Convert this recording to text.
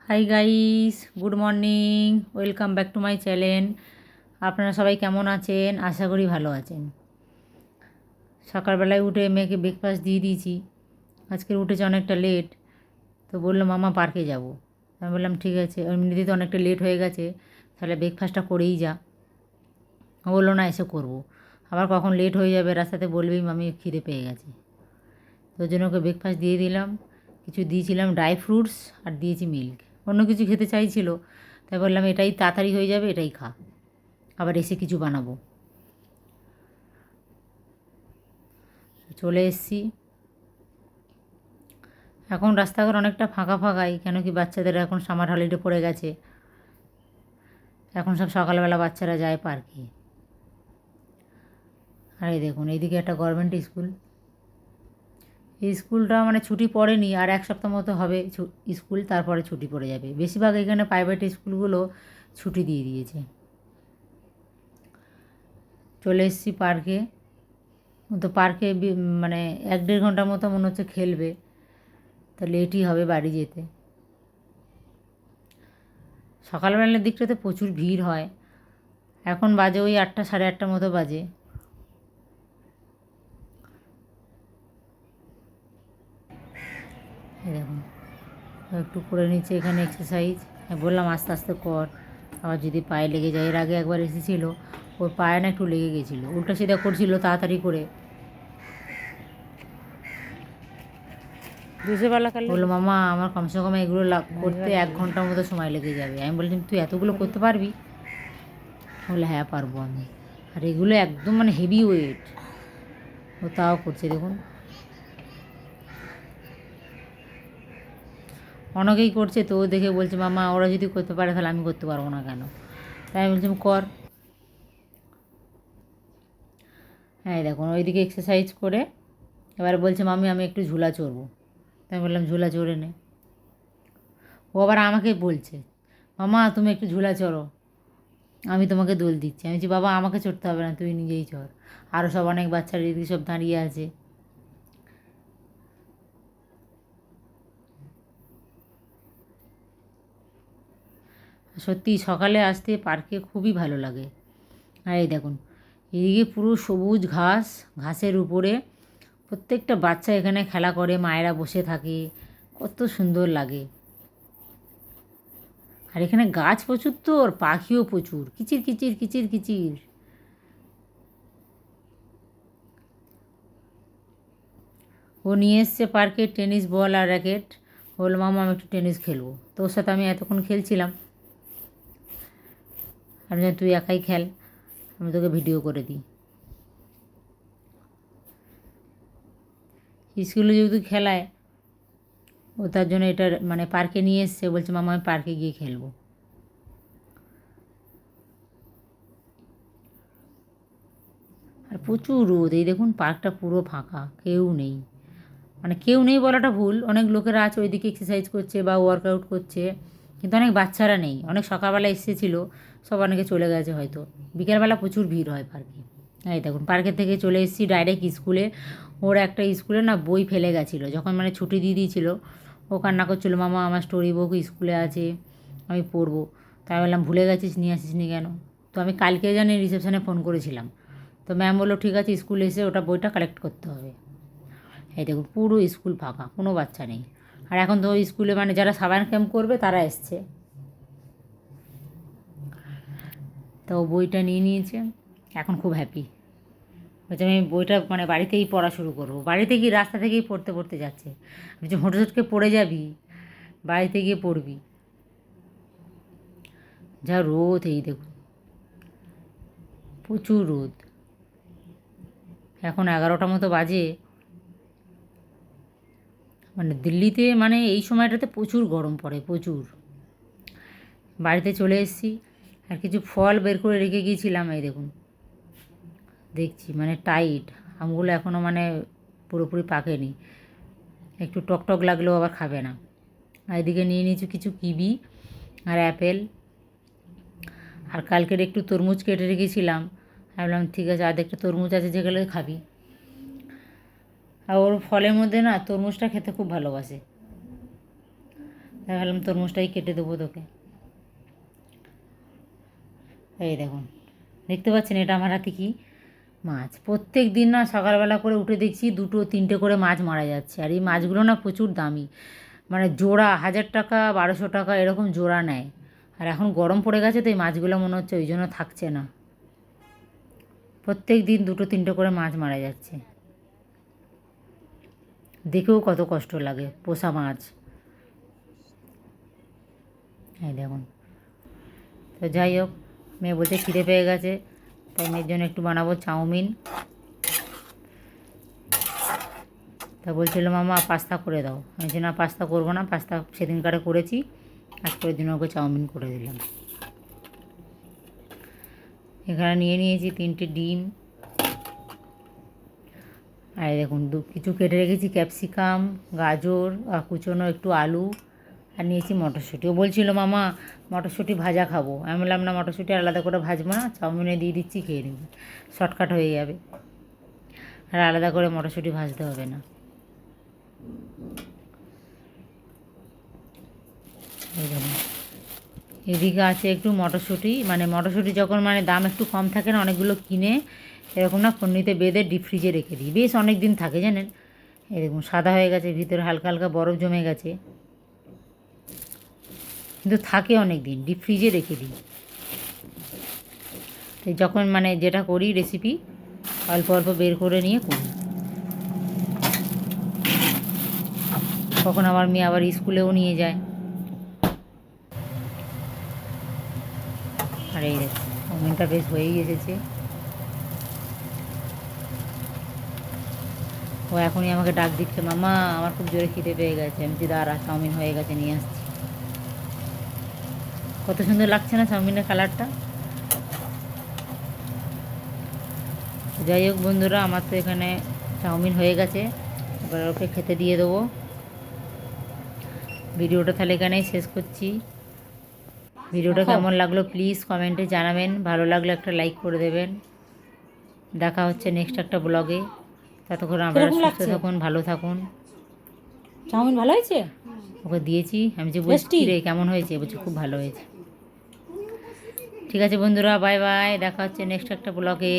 Hi guys, good morning, welcome back to my channel. আপনারা সবাই কেমন আছেন? আশা করি ভালো আছেন। সকালবেলায় উঠে মেয়েকে ব্রেকফাস্ট দিয়ে দিয়েছি। আজকের উঠেছে অনেকটা লেট, তো বললো মামা পার্কে যাব। আমি বললাম ঠিক আছে, এমনিতে তো অনেকটা লেট হয়ে গেছে, তাহলে ব্রেকফাস্টটা করেই যা। ও বললো না, এসে করবো, আবার কখন লেট হয়ে যাবে রাস্তাতে বলবেই মামি খিদে পেয়ে গেছে। তো ওই জন্য ওকে ব্রেকফাস্ট দিয়ে দিলাম, কিছু দিয়েছিলাম ড্রাই ফ্রুটস আর দিয়েছি মিল্ক। অন্য কিছু খেতে চাইছিল, তাই বললাম এটাই তাড়াতাড়ি হয়ে যাবে, এটাই খা, আবার এসে কিছু বানাবো। চলে এসেছি। এখন রাস্তাঘাট অনেকটা ফাঁকা ফাঁকাই, কেন কি বাচ্চাদের এখন সামার হলিডে পড়ে গেছে। এখন সব সকালবেলা বাচ্চারা যায় পার্কে। আর এই দেখুন, এইদিকে একটা গভর্নমেন্ট স্কুল। এই স্কুলটা মানে ছুটি পড়েনি, আর এক সপ্তাহ মতো হবে স্কুল, তারপরে ছুটি পড়ে যাবে। বেশিরভাগ এখানে প্রাইভেট স্কুলগুলো ছুটি দিয়ে দিয়েছে। চলে এসেছি পার্কে। তো পার্কে মানে 1-1.5 ঘন্টার মতো মনে হচ্ছে খেলবে, তা লেটই হবে বাড়ি যেতে। সকালবেলার দিকটাতে প্রচুর ভিড় হয়। এখন বাজে ওই 8টা, সাড়ে 8টার মতো বাজে। এই দেখুন, একটু করে নিচ্ছে এখানে এক্সারসাইজ। বললাম আস্তে আস্তে কর, আবার যদি পায়ে লেগে যায়। এর আগে একবার এসেছিল, ওর পায়ে না একটু লেগে গেছিলো, উল্টা সিধা করছিল তাড়াতাড়ি করে। বললো মামা আমার কমসে কম এগুলো করতে 1 ঘন্টার মতো সময় লেগে যাবে। আমি বললাম তুই এতগুলো করতে পারবি? বলে হ্যাঁ পারবো আমি। আর এগুলো একদম মানে হেভি ওয়েট, ও তাও করছে দেখুন। অনেকেই করছে, তো ও দেখে বলছে মামা ওরা যদি করতে পারে তাহলে আমি করতে পারবো না কেন? তাই আমি বলছি কর। হ্যাঁ দেখুন, ওইদিকে এক্সারসাইজ করে এবার বলছে মামি আমি একটু ঝুলা চড়বো। তাই বললাম ঝুলা চড়ে নে। ও আবার আমাকে বলছে মামা তুমি একটু ঝুলা চড়ো, আমি তোমাকে দোল দিচ্ছি। আমি বলছি বাবা আমাকে চড়তে হবে না, তুই নিজেই চড়। আরও সব অনেক বাচ্চারা এদিকে সব দাঁড়িয়ে আছে। সত্যি সকালে আসতে পার্কে খুবই ভালো লাগে। আর এই দেখুন, এদিকে পুরো সবুজ ঘাস, ঘাসের উপরে প্রত্যেকটা বাচ্চা এখানে খেলা করে, মায়েরা বসে থাকে, কত সুন্দর লাগে। আর এখানে গাছ প্রচুর, তো আর পাখিও প্রচুর, কিচির কিচির কিচির কিচির। ও নিয়ে এসছে পার্কে টেনিস বল আর র্যাকেট। বললো মামা আমি একটু টেনিস খেলবো। তো ওর সাথে আমি এতক্ষণ খেলছিলাম। আমি তুই একাই খেল, আমি তোকে ভিডিও করে দিই। স্কুলে যেহেতু খেলায়, ও তার জন্য এটা মানে পার্কে নিয়ে এসছে, বলছে মামা আমি পার্কে গিয়ে খেলবো। আর প্রচুর রোদ, এই দেখুন পার্কটা পুরো ফাঁকা, কেউ নেই। মানে কেউ নেই বলাটা ভুল, অনেক লোকেরা আছে ওইদিকে এক্সারসাইজ করছে বা ওয়ার্কআউট করছে, কিন্তু অনেক বাচ্চারা নেই। অনেক সকালবেলা এসেছিলো, সব অনেকে চলে গেছে হয়তো। বিকেলবেলা প্রচুর ভিড় হয় পার্কে। এই দেখুন পার্কের থেকে চলে এসেছি ডাইরেক্ট স্কুলে। ওর একটা স্কুলে না বই ফেলে গেছিলো, যখন মানে ছুটি দিয়ে দিয়েছিলো ও কান্না করছিলো মামা আমার স্টোরি বুক স্কুলে আছে, আমি পড়বো। তাই বললাম ভুলে গেছিস, নিয়ে আসিস নি কেন? তো আমি কালকে জানি রিসেপশানে ফোন করেছিলাম, তো ম্যাম বললো ঠিক আছে স্কুলে এসে ওটা বইটা কালেক্ট করতে হবে। এই দেখুন পুরো স্কুল ফাঁকা, কোনো বাচ্চা নেই। আর এখন তো স্কুলে মানে যারা সাবান ক্যাম্প করবে তারা এসছে। তো বইটা নিয়ে নিয়েছে, এখন খুব হ্যাপি। বলছে আমি বইটা মানে বাড়িতেই পড়া শুরু করবো। বাড়িতে গিয়ে রাস্তা থেকেই পড়তে পড়তে যাচ্ছে। আমি যে হোঁটে পড়ে যাবি, বাড়িতে গিয়ে পড়বি। যা রোদ, এই দেখুন প্রচুর রোদ। এখন 11টা মতো বাজে। মানে দিল্লিতে মানে এই সময়টাতে প্রচুর গরম পড়ে, প্রচুর। বাড়িতে চলে এসেছি, আর কিছু ফল বের করে রেখে গিয়েছিলাম। এই দেখুন দেখছি মানে টাইট, আমগুলো এখনও মানে পুরোপুরি পাকেনি, একটু টকটক লাগলেও আবার খাবে না। আর এদিকে নিয়ে নিয়েছি কিছু কিবি আর অ্যাপেল, আর কালকের একটু তরমুজ কেটে রেখেছিলাম। ভাবলাম ঠিক আছে একটা তরমুজ আছে, যেগুলো খাবি। আর ওর ফলের মধ্যে না তরমুজটা খেতে খুব ভালোবাসে। তাই ভাবলাম তরমুজটাই কেটে দেবো তোকে। এই দেখুন, দেখতে পাচ্ছেন এটা আমার হাতে কি মাছ। প্রত্যেক দিন না সকালবেলা করে উঠে দেখছি 2-3টে করে মাছ মারা যাচ্ছে। আর এই মাছগুলো না প্রচুর দামি, মানে জোড়া 1000 টাকা 1200 টাকা এরকম জোড়া নেয়। আর এখন গরম পড়ে গেছে তো এই মাছগুলো মনে হচ্ছে ওই জন্য থাকছে না। প্রত্যেক দিন 2-3টে করে মাছ মারা যাচ্ছে, দেখেও কত কষ্ট লাগে। পোষা মাছ, এই দেখুন। তো যাই হোক, মেয়ে বলছে খিদে পেয়ে গেছে, তাই মেয়ের জন্য একটু বানাবো চাউমিন। তা বলছিল মামা পাস্তা করে দাও। আমি বলছি না, পাস্তা করবো না, পাস্তা সেদিনকারে করেছি, আজকের জন্য ওকে চাউমিন করে দিলাম। এখানে নিয়ে নিয়েছি 3টে ডিম, আর দেখুন কিছু কেটে রেখেছি ক্যাপসিকাম, গাজর আর কুচোনো একটু আলু, আর নিয়েছি মটরশুঁটি। ও বলছিল মামা মটরশুঁটি ভাজা খাবো। আমি বললাম না, মটরশুঁটি আলাদা করে ভাজবো না, চাউমিনে দিয়ে দিচ্ছি, খেয়ে নিবি, শর্টকাট হয়ে যাবে, আর আলাদা করে মটরশুঁটি ভাজতে হবে না। এই দেখুন, এদিকে আছে একটু মটরশুঁটি, মানে মটরশুঁটি যখন মানে দাম একটু কম থাকে না, অনেকগুলো কিনে এরকম না ফন্নিতে বেঁধে ডিপ ফ্রিজে রেখে দিই, বেশ অনেক দিন থাকে জানেন। এই দেখুন সাদা হয়ে গেছে, ভিতরে হালকা হালকা বরফ জমে গেছে, কিন্তু থাকে অনেক দিন, ডিপ ফ্রিজে রেখে দিই। তো যখন মানে যেটা করি রেসিপি, অল্প অল্প বের করে নিয়ে করি। কখন আমার মেয়ে আবার স্কুলেও নিয়ে যায়। আর এই দেখুন চাউমিনটা বেশ হয়েই এসেছে। ও এখনই আমাকে ডাক দিচ্ছে, মামা আমার খুব জোরে খিদে পেয়ে গেছে। আমি বলছি দাঁড়া, চাউমিন হয়ে গেছে, নিয়ে আসছি। কত সুন্দর লাগছে না চাউমিনের কালারটা। যাই হোক বন্ধুরা, আমার তো এখানে চাউমিন হয়ে গেছে, এবার ওকে খেতে দিয়ে দেবো। ভিডিওটা তাহলে এখানেই শেষ করছি। ভিডিওটা কেমন লাগলো প্লিজ কমেন্টে জানাবেন, ভালো লাগলে একটা লাইক করে দেবেন। দেখা হচ্ছে নেক্সট একটা ব্লগে। ততক্ষণ আপনারা সুস্থ থাকুন, ভালো থাকুন। চাউমিন ভালো হয়েছে? ওকে দিয়েছি, আমি যে বলছি রে কেমন হয়েছে, বলছি খুব ভালো হয়েছে। ঠিক আছে বন্ধুরা, বাই বাই, দেখা হচ্ছে নেক্সট একটা ব্লগে।